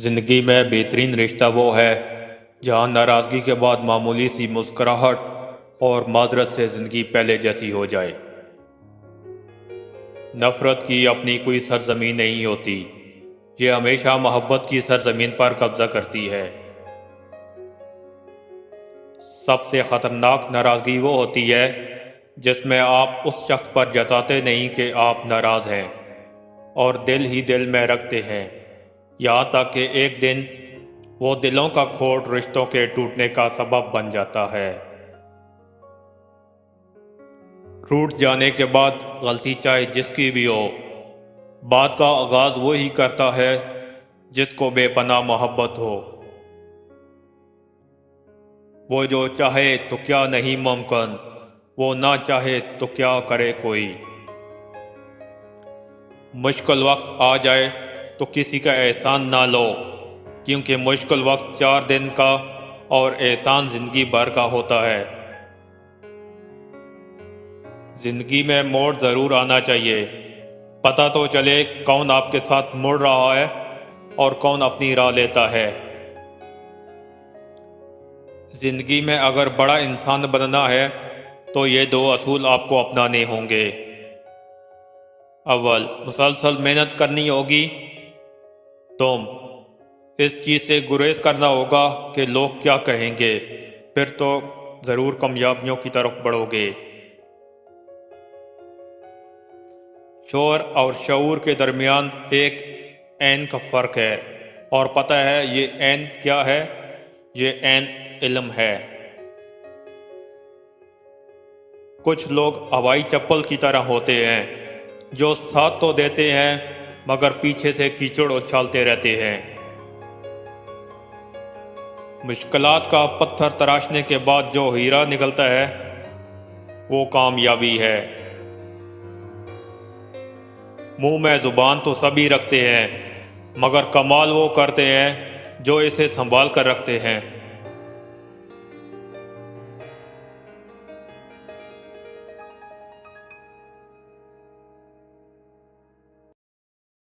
زندگی میں بہترین رشتہ وہ ہے جہاں ناراضگی کے بعد معمولی سی مسکراہٹ اور معذرت سے زندگی پہلے جیسی ہو جائے۔ نفرت کی اپنی کوئی سرزمین نہیں ہوتی، یہ ہمیشہ محبت کی سرزمین پر قبضہ کرتی ہے۔ سب سے خطرناک ناراضگی وہ ہوتی ہے جس میں آپ اس شخص پر جتاتے نہیں کہ آپ ناراض ہیں اور دل ہی دل میں رکھتے ہیں، یہاں تک کہ ایک دن وہ دلوں کا کھوٹ رشتوں کے ٹوٹنے کا سبب بن جاتا ہے۔ روٹھ جانے کے بعد غلطی چاہے جس کی بھی ہو، بات کا آغاز وہی کرتا ہے جس کو بے پناہ محبت ہو۔ وہ جو چاہے تو کیا نہیں ممکن، وہ نہ چاہے تو کیا کرے کوئی۔ مشکل وقت آ جائے تو کسی کا احسان نہ لو، کیونکہ مشکل وقت 4 دن کا اور احسان زندگی بھر کا ہوتا ہے۔ زندگی میں موڑ ضرور آنا چاہیے، پتہ تو چلے کون آپ کے ساتھ مڑ رہا ہے اور کون اپنی راہ لیتا ہے۔ زندگی میں اگر بڑا انسان بننا ہے تو یہ 2 اصول آپ کو اپنانے ہوں گے۔ اول، مسلسل محنت کرنی ہوگی۔ دوم، اس چیز سے گریز کرنا ہوگا کہ لوگ کیا کہیں گے، پھر تو ضرور کامیابیوں کی طرف بڑھو گے۔ شعور اور شعور کے درمیان ایک عین کا فرق ہے، اور پتہ ہے یہ عین کیا ہے؟ یہ عین علم ہے۔ کچھ لوگ ہوائی چپل کی طرح ہوتے ہیں جو ساتھ تو دیتے ہیں مگر پیچھے سے کیچڑ اچھالتے رہتے ہیں۔ مشکلات کا پتھر تراشنے کے بعد جو ہیرا نکلتا ہے وہ کامیابی ہے۔ منہ میں زبان تو سبھی رکھتے ہیں مگر کمال وہ کرتے ہیں جو اسے سنبھال کر رکھتے ہیں۔